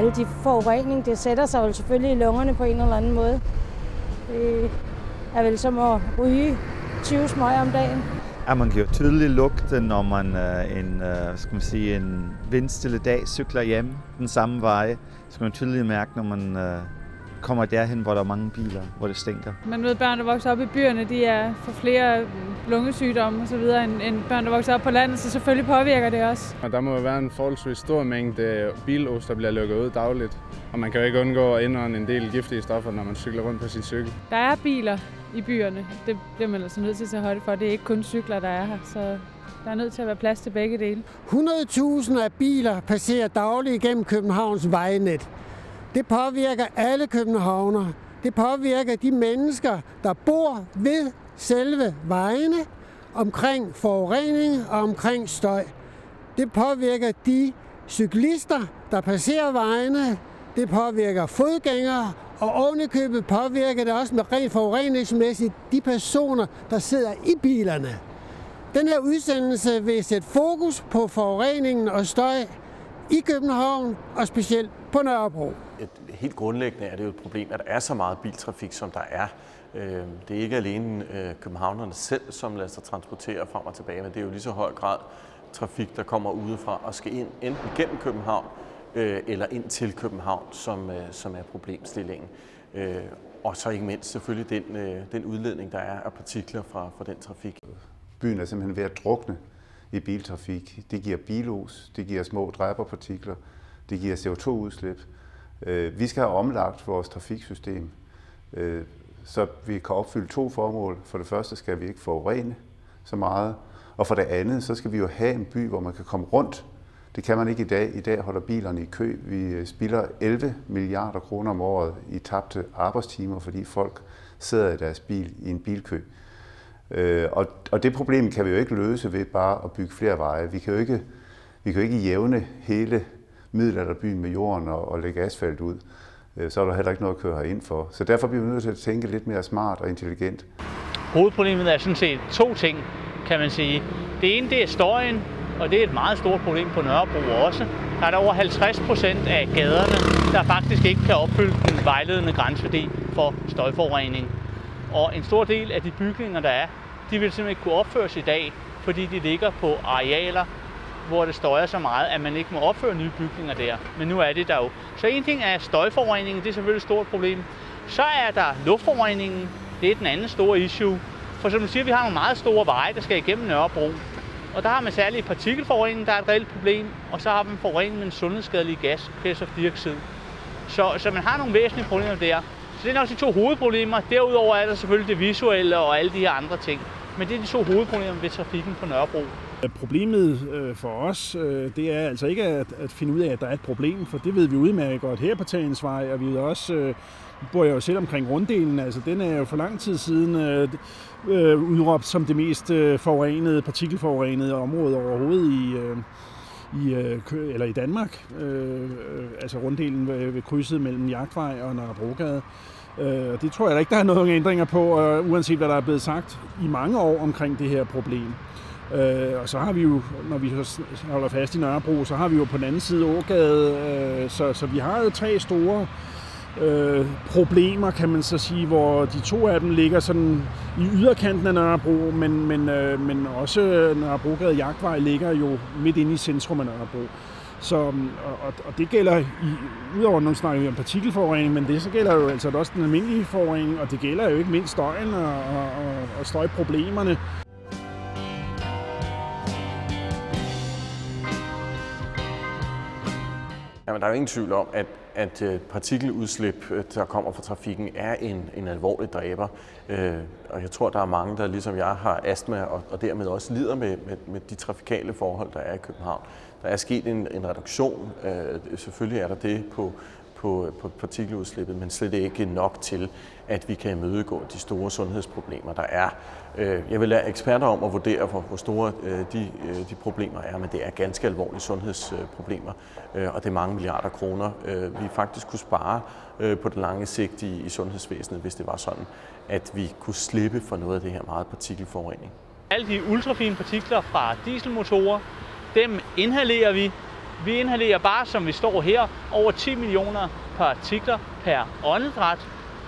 alle de forurening, det sætter sig jo selvfølgelig i lungerne på en eller anden måde. Det er vel som at ryge 20 smøger om dagen. Ja, man kan jo tydeligt lugte, når man en vindstille dag cykler hjem den samme vej. Så kan man tydeligt mærke, når man kommer derhen, hvor der er mange biler, hvor det stinker. Man ved, at børn, der vokser op i byerne, de er for flere lungesygdomme osv. end børn, der vokser op på landet, så selvfølgelig påvirker det også. Og der må være en forholdsvis stor mængde bilos, der bliver lukket ud dagligt. Og man kan jo ikke undgå at indånde en del giftige stoffer, når man cykler rundt på sin cykel. Der er biler i byerne. Det bliver man altså nødt til at tage højde for. Det er ikke kun cykler, der er her, så der er nødt til at være plads til begge dele. 100.000 af biler passerer dagligt igennem Københavns vejnet. Det påvirker alle københavnere. Det påvirker de mennesker, der bor ved selve vejene, omkring forurening og omkring støj. Det påvirker de cyklister, der passerer vejene. Det påvirker fodgængere, og ovenikøbet påvirker det også med rent forureningsmæssigt de personer, der sidder i bilerne. Den her udsendelse vil sætte fokus på forureningen og støj i København og specielt på Nørrebro. Helt grundlæggende er det jo et problem, at der er så meget biltrafik, som der er. Det er ikke alene københavnerne selv, som lader sig transportere frem og tilbage, men det er jo lige så høj grad trafik, der kommer udefra og skal ind enten gennem København eller ind til København, som er problemstillingen. Og så ikke mindst selvfølgelig den udledning, der er af partikler fra den trafik. Byen er simpelthen ved at drukne i biltrafik. Det giver bilos, det giver små dræberpartikler, det giver CO2-udslip. Vi skal have omlagt vores trafiksystem, så vi kan opfylde 2 formål. For det første skal vi ikke forurene så meget, og for det andet så skal vi jo have en by, hvor man kan komme rundt. Det kan man ikke i dag. I dag holder bilerne i kø. Vi spilder 11 milliarder kroner om året i tabte arbejdstimer, fordi folk sidder i deres bil i en bilkø. Og det problem kan vi jo ikke løse ved bare at bygge flere veje. Vi kan jo ikke jævne hele middelalderbyen med jorden og lægge asfalt ud. Så er der heller ikke noget at køre herind for. Så derfor bliver vi nødt til at tænke lidt mere smart og intelligent. Hovedproblemet er sådan set 2 ting, kan man sige. Det ene, det er støjen, og det er et meget stort problem på Nørrebro også. Der er der over 50% af gaderne, der faktisk ikke kan opfylde den vejledende grænseværdi for støjforurening. Og en stor del af de bygninger, der er, de vil simpelthen ikke kunne opføres i dag, fordi de ligger på arealer, hvor det støjer så meget, at man ikke må opføre nye bygninger der. Men nu er det der jo. Så en ting er støjforureningen, det er selvfølgelig et stort problem. Så er der luftforureningen, det er den anden store issue. For som du siger, vi har nogle meget store veje, der skal igennem Nørrebro. Og der har man særligt partikelforurening, der er et reelt problem. Og så har man forurening med en sundhedsskadelig gas, kvælstofdioxid. Så man har nogle væsentlige problemer der. Så det er nok de 2 hovedproblemer. Derudover er der selvfølgelig det visuelle og alle de her andre ting. Men det er de 2 hovedproblemer ved trafikken på Nørrebro. Problemet for os, det er altså ikke at finde ud af, at der er et problem, for det ved vi udmærket godt her på Tagensvej, og vi ved også, bor jeg jo selv omkring runddelen, altså den er jo for lang tid siden udråbt som det mest forurenede, partikelforurenede område overhovedet i Danmark, altså runddelen ved krydset mellem Jagtvej og Nørrebrogade. Det tror jeg da ikke, der er nogen ændringer på, uanset hvad der er blevet sagt i mange år omkring det her problem. Og så har vi jo, når vi holder fast i Nørrebro, så har vi jo på den anden side Ågade, så vi har jo 3 store problemer, kan man så sige, hvor de 2 af dem ligger sådan i yderkanten af Nørrebro, men også Nørrebrogade Jagtvej ligger jo midt inde i centrum af Nørrebro. Så, og det gælder, udover når vi snakker om partikelforurening, men det så gælder jo altså også den almindelige forurening, og det gælder jo ikke mindst støjen og støjproblemerne. Jamen, der er jo ingen tvivl om, at partikeludslip, der kommer fra trafikken, er en alvorlig dræber. Og jeg tror, der er mange, der ligesom jeg har astma og dermed også lider med de trafikale forhold, der er i København. Der er sket en reduktion. Selvfølgelig er der det på partikuludslippet, men slet ikke nok til, at vi kan imødegå de store sundhedsproblemer, der er. Jeg vil lade eksperter om at vurdere, hvor store de problemer er, men det er ganske alvorlige sundhedsproblemer, og det er mange milliarder kroner, vi faktisk kunne spare på det lange sigt i sundhedsvæsenet, hvis det var sådan, at vi kunne slippe for noget af det her meget partikelforurening. Alle de ultrafine partikler fra dieselmotorer, dem inhalerer vi, Vi inhalerer bare, som vi står her, over 10 millioner partikler per åndedræt.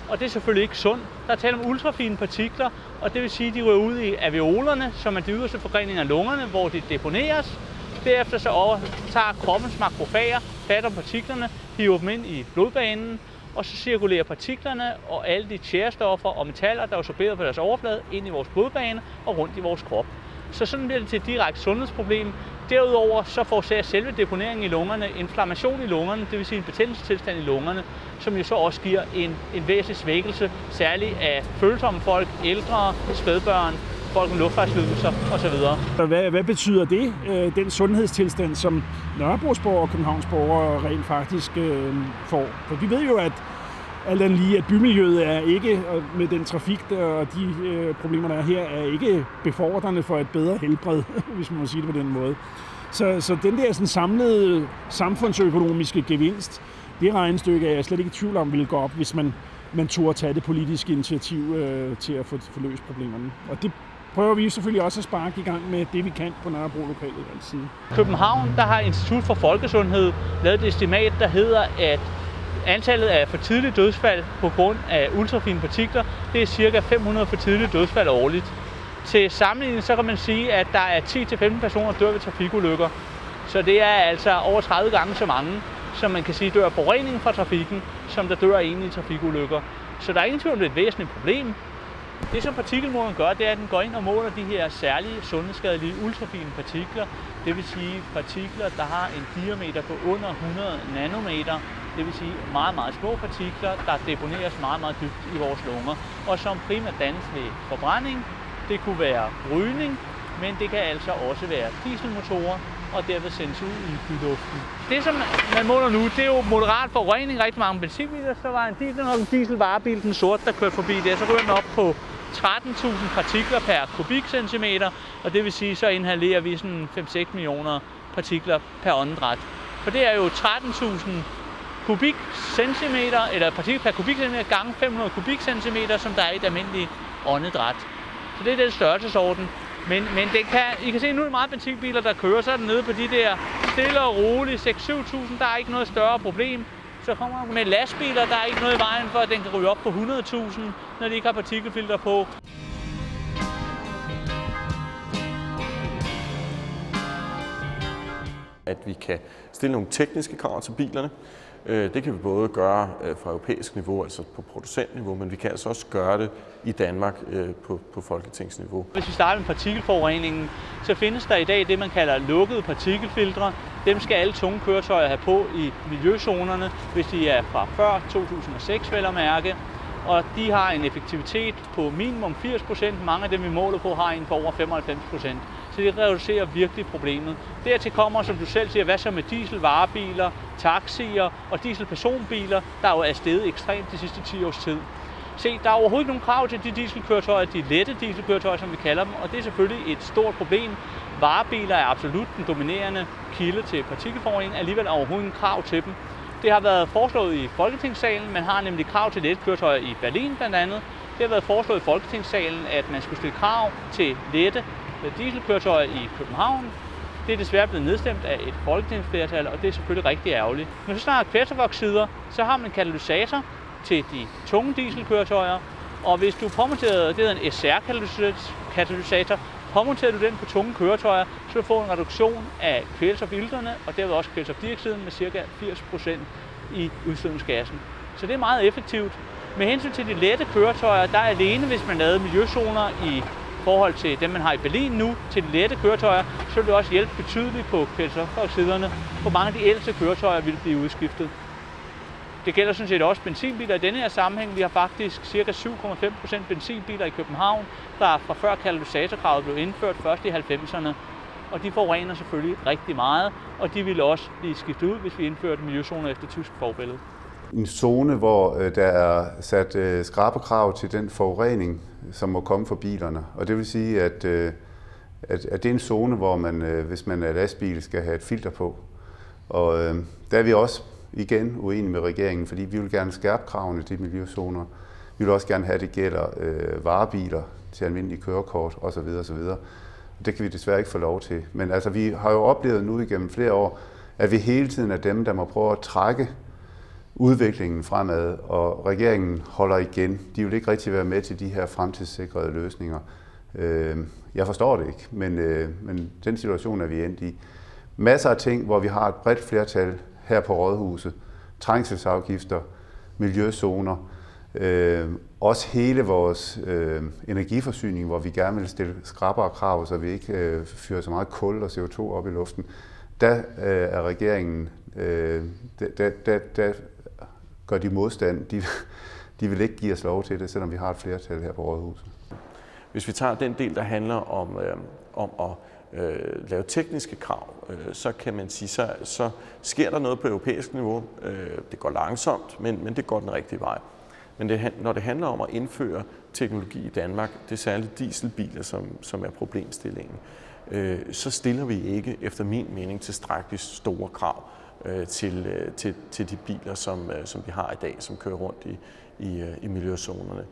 Og det er selvfølgelig ikke sundt. Der er tale om ultrafine partikler, og det vil sige, at de ryger ud i alveolerne, som er de yderste forgreninger af lungerne, hvor de deponeres. Derefter så tager kroppens makrofager fat om partiklerne, hiver dem ind i blodbanen, og så cirkulerer partiklerne og alle de tjærestoffer og metaller, der er absorberet på deres overflade, ind i vores blodbane og rundt i vores krop. Så sådan bliver det til et direkte sundhedsproblem. Derudover så forårsager selve deponeringen i lungerne inflammation i lungerne, det vil sige en betændelsestilstand i lungerne, som jo så også giver en væsentlig svækkelse, særligt af følsomme folk, ældre, spædbørn, folk med luftvejslidelser osv. Hvad betyder det, den sundhedstilstand, som Nørrebroborgere og Københavnsborgere rent faktisk får? For vi ved jo, at alt andet lige, at bymiljøet er ikke, med den trafik og de problemer, der er her, er ikke befordrende for et bedre helbred, hvis man må sige det på den måde. Så den der sådan samlede samfundsøkonomiske gevinst, det regnestykke er jeg slet ikke i tvivl om, ville gå op, hvis man turde at tage det politiske initiativ til at få løst problemerne. Og det prøver vi selvfølgelig også at sparke i gang med det, vi kan på Nørrebro lokale side. København, der har Institut for Folkesundhed lavet et estimat, der hedder, at antallet af for tidlige dødsfald på grund af ultrafine partikler, det er ca. 500 for tidlige dødsfald årligt. Til sammenligning så kan man sige, at der er 10-15 personer, der dør ved trafikulykker. Så det er altså over 30 gange så mange, som man kan sige dør af forurening fra trafikken, som der dør af egentlige trafikulykker. Så der er ingen tvivl om, det er et væsentligt problem. Det, som partikelmåleren gør, det er, at den går ind og måler de her særlige sundhedsskadelige ultrafine partikler. Det vil sige partikler, der har en diameter på under 100 nanometer. Det vil sige meget, meget små partikler, der deponeres meget, meget dybt i vores lunger, og som primært dannes ved forbrænding. Det kunne være rygning, men det kan altså også være dieselmotorer, og derved sendes ud i byluften. Det, som man måler nu, det er jo moderat forurening. Rigtig mange benzinbiler. Så var en dieselvarebil, den sort, der kørte forbi der. Så ryger den op på 13.000 partikler per kubikcentimeter, og det vil sige, så inhalerer vi sådan 5-6 millioner partikler per åndedræt. For det er jo 13.000 kubikcentimeter, eller partikler per kubikcentimeter gange 500 kubikcentimeter, som der er i et almindeligt åndedræt. Så det er den størrelsesorden. Men I kan se, nu er det meget benzinbiler, der kører, så er den nede på de der stille og roligt 6-7.000, der er ikke noget større problem. Så kommer der med lastbiler, der er ikke noget i vejen for, at den kan ryge op på 100.000, når de ikke har partikelfilter på. At vi kan stille nogle tekniske krav til bilerne. Det kan vi både gøre fra europæisk niveau, altså på producentniveau, men vi kan altså også gøre det i Danmark på folketingsniveau. Hvis vi starter med partikelforureningen, så findes der i dag det, man kalder lukkede partikelfiltre. Dem skal alle tunge køretøjer have på i miljøzonerne, hvis de er fra før 2006 vel at mærke. Og de har en effektivitet på minimum 80%. Mange af dem, vi måler på, har en på over 95%. Så det reducerer virkelig problemet. Dertil kommer, som du selv siger, hvad så med dieselvarebiler, taxier og dieselpersonbiler, der jo er steget ekstremt de sidste 10 års tid. Se, der er overhovedet ikke nogen krav til de dieselkøretøjer, de lette dieselkøretøjer, som vi kalder dem, og det er selvfølgelig et stort problem. Varebiler er absolut den dominerende kilde til partikelforurening, alligevel er overhovedet en krav til dem. Det har været foreslået i Folketingssalen. Man har nemlig krav til lette køretøjer i Berlin blandt andet. Det har været foreslået i Folketingssalen, at man skulle stille krav til lette dieselkøretøjer i København. Det er desværre blevet nedstemt af et folketingsflertal, og det er selvfølgelig rigtig ærgerligt. Når så snart kvælstofoxider, så har man en katalysator til de tunge dieselkøretøjer, og hvis du påmonterer, det hedder en SR-katalysator, påmonterer du den på tunge køretøjer, så vil du få en reduktion af kvælstofilterne, og derved også kvælstofdioxiden med ca. 80% i udstødningsgassen. Så det er meget effektivt. Med hensyn til de lette køretøjer, der er alene, hvis man lavede miljøzoner i forhold til dem, man har i Berlin nu, til de lette køretøjer, så vil det også hjælpe betydeligt på kvælstofoxiderne. For mange af de ældste køretøjer vil blive udskiftet. Det gælder sådan set også benzinbiler i denne her sammenhæng. Vi har faktisk ca. 7,5% benzinbiler i København, der fra før katalysatorkravet blev indført først i 90'erne. Og de forurener selvfølgelig rigtig meget, og de ville også blive skiftet ud, hvis vi indførte miljøzoner efter tysk forbillede. En zone, hvor der er sat skrappe krav til den forurening, som må komme fra bilerne. Og det vil sige, at det er en zone, hvor man, hvis man er lastbil, skal have et filter på. Og der er vi også igen uenige med regeringen, fordi vi vil gerne skærpe kravene til miljøzoner. Vi vil også gerne have, at det gælder varebiler til almindelige kørekort osv. osv. Det kan vi desværre ikke få lov til. Men altså, vi har jo oplevet nu igennem flere år, at vi hele tiden er dem, der må prøve at trække udviklingen fremad, og regeringen holder igen. De vil ikke rigtig være med til de her fremtidssikrede løsninger. Jeg forstår det ikke, men den situation er vi endt i. Masser af ting, hvor vi har et bredt flertal her på Rådhuset, trængselsafgifter, miljøzoner, også hele vores energiforsyning, hvor vi gerne vil stille skrappere krav, så vi ikke fyrer så meget kul og CO2 op i luften. Der er regeringen, der gør de modstand. De vil ikke give os lov til det, selvom vi har et flertal her på Rådhuset. Hvis vi tager den del, der handler om at lave tekniske krav, så kan man sige, så sker der noget på europæisk niveau. Det går langsomt, men det går den rigtige vej. Men når det handler om at indføre teknologi i Danmark, det er særligt dieselbiler, som er problemstillingen, så stiller vi ikke, efter min mening, tilstrækkeligt store krav til de biler, som vi har i dag, som kører rundt i miljøzonerne.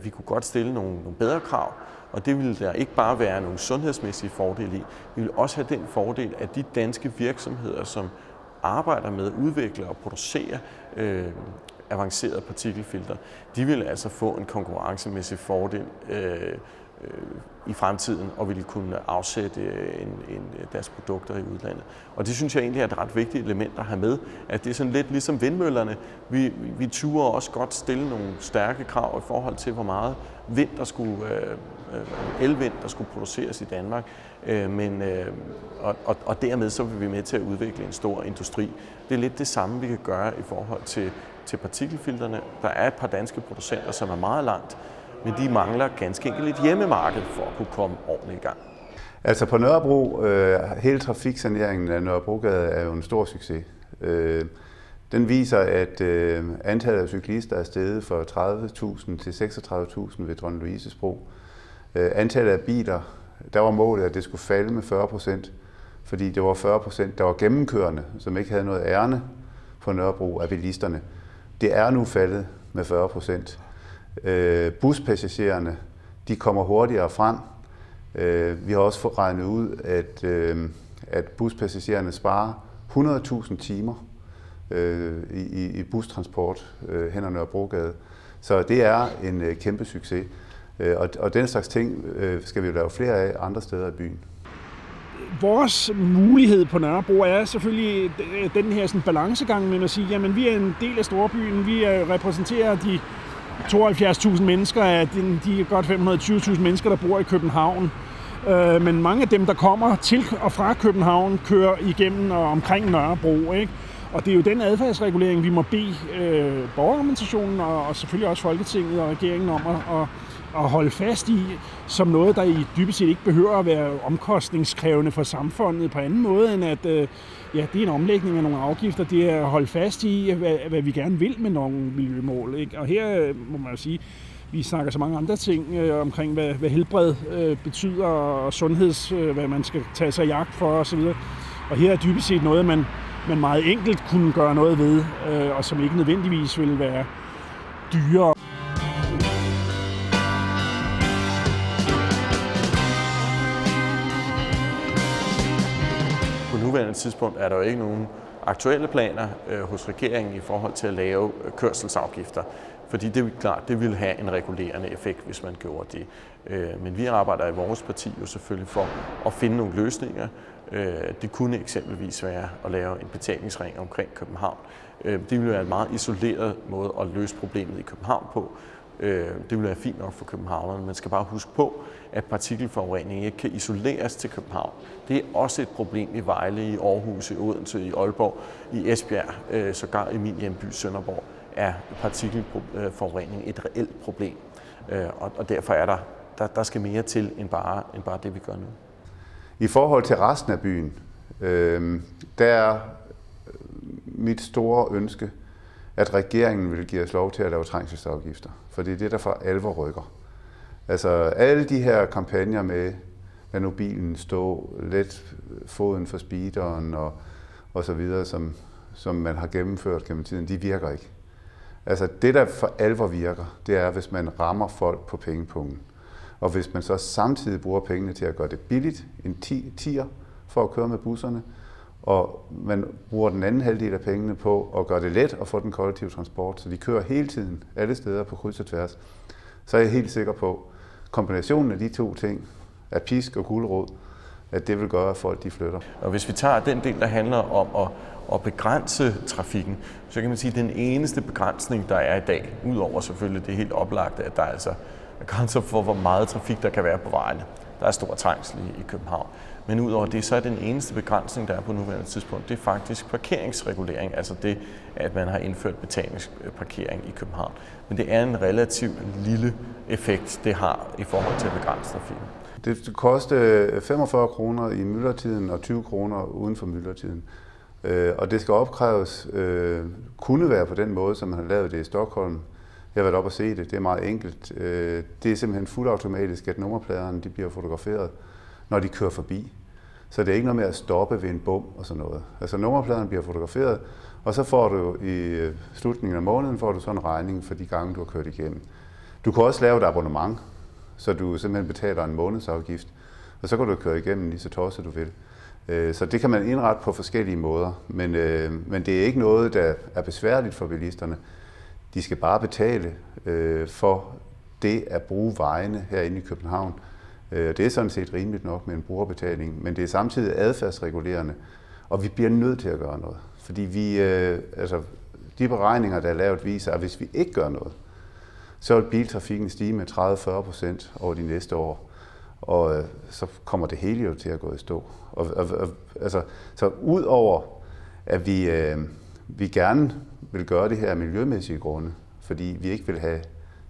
Vi kunne godt stille nogle bedre krav, og det ville der ikke bare være nogle sundhedsmæssige fordele i. Vi vil også have den fordel, at de danske virksomheder, som arbejder med at udvikle og producere avancerede partikelfilter, de vil altså få en konkurrencemæssig fordel i fremtiden og ville kunne afsætte deres produkter i udlandet. Og det synes jeg egentlig er et ret vigtigt element at have med, at det er sådan lidt ligesom vindmøllerne. Vi turer også godt stille nogle stærke krav i forhold til, hvor meget elvind, der skulle produceres i Danmark. Og dermed så vil vi med til at udvikle en stor industri. Det er lidt det samme, vi kan gøre i forhold til partikelfilterne. Der er et par danske producenter, som er meget langt, men de mangler ganske enkelt et hjemmemarked for at kunne komme ordentligt i gang. Altså på Nørrebro, hele trafiksaneringen af Nørrebrogade er jo en stor succes. Den viser, at antallet af cyklister er steget fra 30.000 til 36.000 ved Dronning Louises Bro. Antallet af biler, der var målet, at det skulle falde med 40%, fordi det var 40%, der var gennemkørende, som ikke havde noget ærne på Nørrebro af bilisterne. Det er nu faldet med 40%. Buspassagererne, de kommer hurtigere frem. Vi har også regnet ud, at buspassagererne sparer 100.000 timer i bustransport hen ad Nørrebrogade. Så det er en kæmpe succes. Og den slags ting skal vi jo lave flere af andre steder i byen. Vores mulighed på Nørrebro er selvfølgelig den her sådan balancegang med at sige, jamen vi er en del af storbyen, vi repræsenterer de 72.000 mennesker af de godt 520.000 mennesker, der bor i København. Men mange af dem, der kommer til og fra København, kører igennem og omkring Nørrebro, ikke? Og det er jo den adfærdsregulering, vi må bede borgerorganisationen og selvfølgelig også Folketinget og regeringen om at holde fast i, som noget, der i dybest set ikke behøver at være omkostningskrævende for samfundet på anden måde, end at det er en omlægning af nogle afgifter. Det er at holde fast i, hvad vi gerne vil med nogle miljømål, ikke? Og her må man jo sige, vi snakker så mange andre ting omkring, hvad helbred betyder, og sundheds, hvad man skal tage sig i jagt for osv. Og her er dybest set noget, man meget enkelt kunne gøre noget ved, og som ikke nødvendigvis vil være dyrere. På nuværende tidspunkt er der jo ikke nogen aktuelle planer hos regeringen i forhold til at lave kørselsafgifter. Fordi det er klart, det vil have en regulerende effekt, hvis man gjorde det. Men vi arbejder i vores parti jo selvfølgelig for at finde nogle løsninger. Det kunne eksempelvis være at lave en betalingsring omkring København. Det ville være en meget isoleret måde at løse problemet i København på. Det ville være fint nok for københavnerne. Man skal bare huske på, at partikelforurening ikke kan isoleres til København. Det er også et problem i Vejle, i Aarhus, i Odense, i Aalborg, i Esbjerg, sågar i min hjemby Sønderborg, er partikelforurening et reelt problem. Og derfor er der skal mere til end bare det, vi gør nu. I forhold til resten af byen, der er mit store ønske, at regeringen vil give os lov til at lave trængselsafgifter. For det er det, der for alvor rykker. Altså alle de her kampagner med, lad nu bilen stå, let foden for speederen og så videre, som man har gennemført gennem tiden, de virker ikke. Altså det, der for alvor virker, det er, hvis man rammer folk på pengepungen. Og hvis man så samtidig bruger pengene til at gøre det billigt, en tier for at køre med busserne, og man bruger den anden halvdel af pengene på at gøre det let at få den kollektive transport, så de kører hele tiden alle steder på kryds og tværs, så er jeg helt sikker på, at kombinationen af de to ting, af pisk og gulerod, at det vil gøre, at folk de flytter. Og hvis vi tager den del, der handler om at begrænse trafikken, så kan man sige, at den eneste begrænsning, der er i dag, udover selvfølgelig det helt oplagte, at der altså er grænser for, hvor meget trafik der kan være på vejene. Der er stor trængsel i København. Men udover det, så er den eneste begrænsning, der er på nuværende tidspunkt, det er faktisk parkeringsregulering, altså det, at man har indført betalingsparkering i København. Men det er en relativt lille effekt, det har i forhold til at begrænse trafikken. Det koster 45 kroner i myldretiden og 20 kroner uden for myldretiden. Og det skal opkræves, kunne være på den måde, som man har lavet det i Stockholm. Jeg har været op og se det, det er meget enkelt. Det er simpelthen fuldautomatisk, at nummerpladerne de bliver fotograferet, når de kører forbi. Så det er ikke noget med at stoppe ved en bom og sådan noget. Altså nummerpladerne bliver fotograferet, og så får du i slutningen af måneden får du sådan en regning for de gange, du har kørt igennem. Du kan også lave et abonnement, så du simpelthen betaler en månedsafgift, og så kan du køre igennem lige så tosset du vil. Så det kan man indrette på forskellige måder, men det er ikke noget, der er besværligt for bilisterne. De skal bare betale for det at bruge vejene herinde i København. Det er sådan set rimeligt nok med en brugerbetaling, men det er samtidig adfærdsregulerende, og vi bliver nødt til at gøre noget. Fordi de beregninger, der er lavet, viser, at hvis vi ikke gør noget, så vil biltrafikken stige med 30-40% over de næste år, og så kommer det hele jo til at gå i stå. Så ud over, at vi gerne vil gøre det her af miljømæssige grunde, fordi vi ikke vil have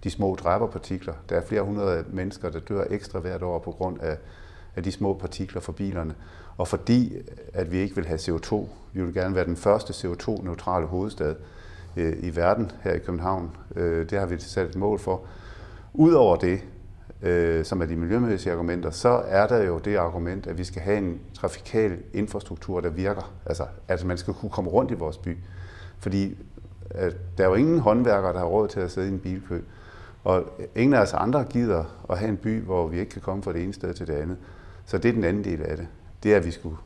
de små dræberpartikler. Der er flere hundrede mennesker, der dør ekstra hvert år på grund af de små partikler fra bilerne. Og fordi at vi ikke vil have CO2, vi vil gerne være den første CO2-neutrale hovedstad i verden her i København. Det har vi sat et mål for. Udover det, som er de miljømæssige argumenter, så er der jo det argument, at vi skal have en trafikal infrastruktur, der virker. Altså man skal kunne komme rundt i vores by. Fordi der er jo ingen håndværkere, der har råd til at sidde i en bilkø. Og ingen af os andre gider at have en by, hvor vi ikke kan komme fra det ene sted til det andet. Så det er den anden del af det. Det er, at vi skulle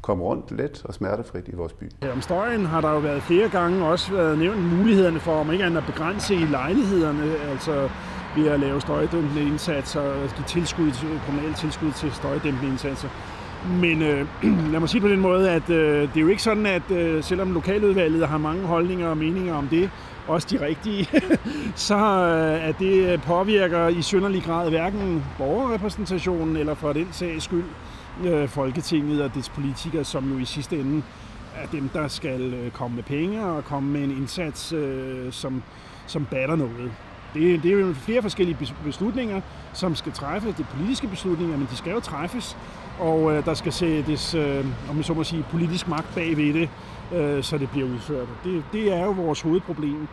komme rundt let og smertefrit i vores by. Om støjen har der jo været flere gange også været nævnt mulighederne for, om ikke andet at begrænse i lejlighederne, altså ved at lave støjdæmpende indsatser og give kommunale tilskud til støjdæmpende indsatser. Men lad mig sige på den måde, at det er jo ikke sådan, at selvom lokaludvalget har mange holdninger og meninger om det, også de rigtige, så at det påvirker i synderlig grad hverken borgerrepræsentationen eller for den sags skyld Folketinget og dets politikere, som jo i sidste ende er dem, der skal komme med penge og komme med en indsats, som batter noget. Det er jo flere forskellige beslutninger, som skal træffes. Det er politiske beslutninger, men de skal jo træffes, og der skal sættes, om man så må sige, politisk magt bag ved det, så det bliver udført. Det er jo vores hovedproblem,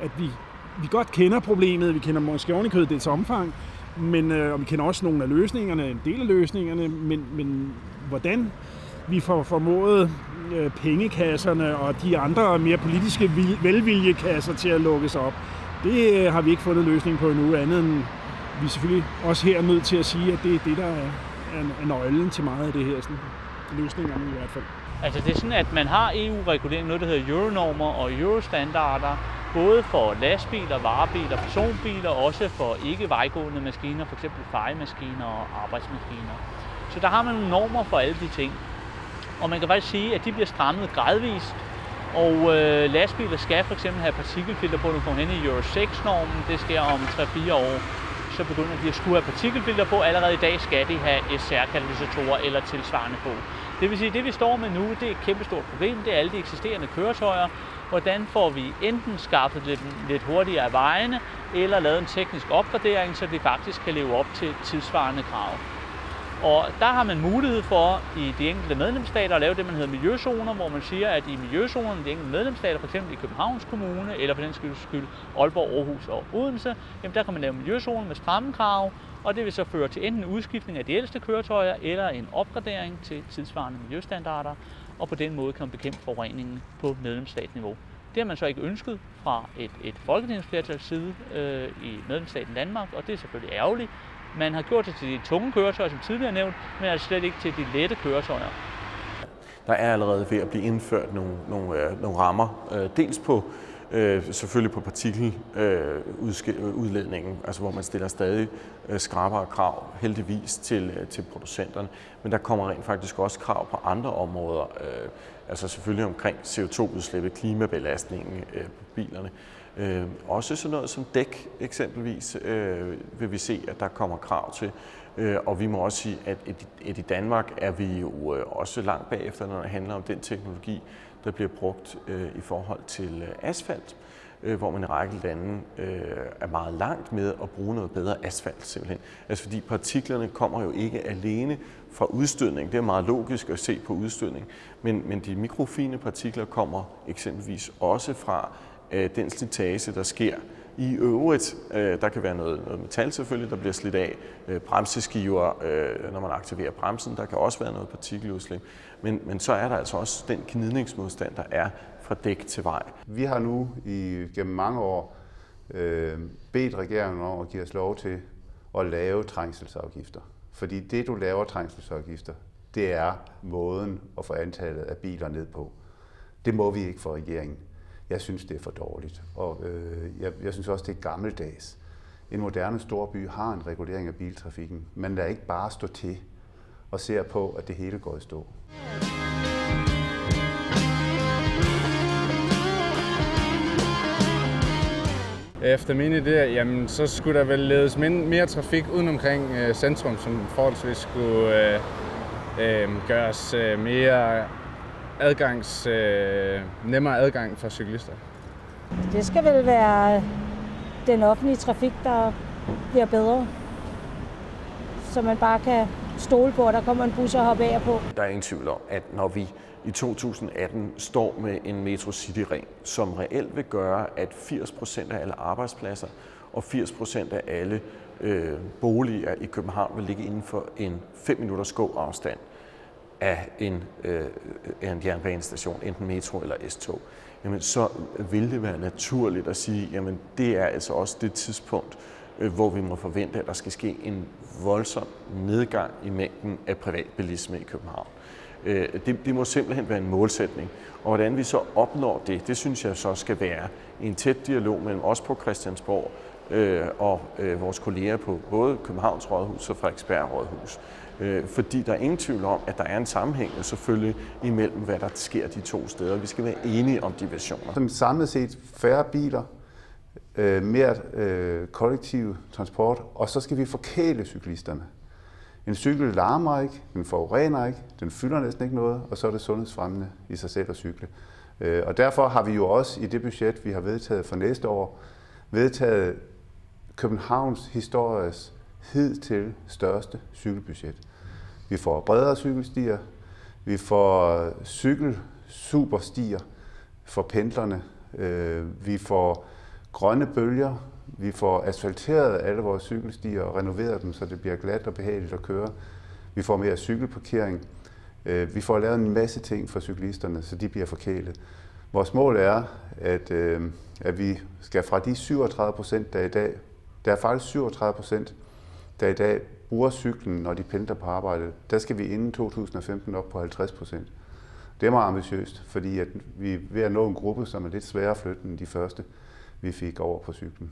at vi godt kender problemet, vi kender måske ovenikøbet dets omfang, og vi kender også nogle af løsningerne, en del af løsningerne, men hvordan vi får formået pengekasserne og de andre mere politiske velviljekasser til at lukkes op, det har vi ikke fundet løsning på endnu, andet end vi selvfølgelig også her er nødt til at sige, at det er det, der er nøglen til meget af det her, sådan, løsningerne i hvert fald. Altså det er sådan, at man har EU-regulering, noget der hedder Euronormer og Eurostandarder, både for lastbiler, varebiler, personbiler, også for ikke-vejgående maskiner, f.eks. fejemaskiner og arbejdsmaskiner. Så der har man nogle normer for alle de ting. Og man kan faktisk sige, at de bliver strammet gradvist. Og lastbiler skal f.eks. have partikelfilter på, når du kommer hen i Euro 6-normen. Det sker om 3-4 år. Så begynder de at skulle have partikelfilter på. Allerede i dag skal de have SR-katalysatorer eller tilsvarende på. Det vil sige, at det vi står med nu, det er et kæmpestort problem. Det er alle de eksisterende køretøjer. Hvordan får vi enten skaffet lidt hurtigere af vejene, eller lavet en teknisk opgradering, så de faktisk kan leve op til tidsvarende krav. Og der har man mulighed for i de enkelte medlemsstater at lave det, man hedder miljøzoner, hvor man siger, at i miljøzonerne i de enkelte medlemsstater, f.eks. i Københavns Kommune, eller for den skyld Aalborg, Aarhus og Odense, jamen der kan man lave miljøzoner med stramme krav, og det vil så føre til enten en udskiftning af de ældste køretøjer, eller en opgradering til tidsvarende miljøstandarder, og på den måde kan man bekæmpe forureningen på medlemsstatsniveau. Det har man så ikke ønsket fra et folketingsflertals side i medlemsstaten Danmark, og det er selvfølgelig ærgerligt. Man har gjort det til de tunge køretøjer, som tidligere nævnt, men altså slet ikke til de lette køretøjer. Der er allerede ved at blive indført nogle rammer, dels på selvfølgelig på partikeludledningen, altså hvor man stiller stadig skrappere krav, heldigvis til producenterne, men der kommer rent faktisk også krav på andre områder, altså selvfølgelig omkring CO2-udslippet, klimabelastningen på bilerne. Også sådan noget som dæk eksempelvis vil vi se, at der kommer krav til. Og vi må også sige, at i Danmark er vi jo også langt bagefter, når det handler om den teknologi, der bliver brugt i forhold til asfalt, hvor man i række lande er meget langt med at bruge noget bedre asfalt simpelthen. Altså fordi partiklerne kommer jo ikke alene fra udstødning. Det er meget logisk at se på udstødning, men de mikrofine partikler kommer eksempelvis også fra den slitage, der sker i øvrigt. Der kan være noget metal selvfølgelig, der bliver slidt af. Bremseskiver, når man aktiverer bremsen, der kan også være noget partikeludslip. Men så er der altså også den gnidningsmodstand, der er fra dæk til vej. Vi har nu gennem mange år bedt regeringen om at give os lov til at lave trængselsafgifter. Fordi det, du laver trængselsafgifter, det er måden at få antallet af biler ned på. Det må vi ikke for regeringen. Jeg synes, det er for dårligt, og jeg synes også, det er gammeldags. En moderne storby har en regulering af biltrafikken. Man lader ikke bare stå til og ser på, at det hele går i stå. Efter mine idéer, jamen, så skulle der vel ledes mere trafik uden omkring centrum, som forholdsvis skulle gøres mere nemmere adgang for cyklister. Det skal vel være den offentlige trafik, der bliver bedre, så man bare kan stole på, at der kommer en bus og hoppe af på. Der er ingen tvivl om, at når vi i 2018 står med en Metro City-ring, som reelt vil gøre, at 80% af alle arbejdspladser og 80% af alle boliger i København vil ligge inden for en 5 minutters gåafstand af en jernbanestation, enten metro eller S-tog, jamen så vil det være naturligt at sige, jamen det er altså også det tidspunkt, hvor vi må forvente, at der skal ske en voldsom nedgang i mængden af privatbilisme i København. Det må simpelthen være en målsætning. Og hvordan vi så opnår det synes jeg så skal være en tæt dialog mellem os på Christiansborg og vores kolleger på både Københavns Rådhus og Frederiksberg Rådhus. Fordi der er ingen tvivl om, at der er en sammenhæng selvfølgelig imellem, hvad der sker de to steder. Vi skal være enige om de versioner. Som samlet set færre biler, mere kollektiv transport, og så skal vi forkæle cyklisterne. En cykel larmer ikke, den forurener ikke, den fylder næsten ikke noget, og så er det sundhedsfremmende i sig selv at cykle. Og derfor har vi jo også i det budget, vi har vedtaget for næste år, vedtaget Københavns histories hidtil største cykelbudget. Vi får bredere cykelstier, vi får cykelsuperstier for pendlerne, vi får grønne bølger, vi får asfalteret alle vores cykelstier og renoveret dem, så det bliver glat og behageligt at køre. Vi får mere cykelparkering. Vi får lavet en masse ting for cyklisterne, så de bliver forkælet. Vores mål er, at vi skal fra de 37%, der i dag, der er faktisk 37%, der i dag bruger cyklen, når de pendler på arbejde, der skal vi inden 2015 op på 50%. Det er meget ambitiøst, fordi at vi er ved at nå en gruppe, som er lidt sværere at flytte end de første, vi fik over på cyklen.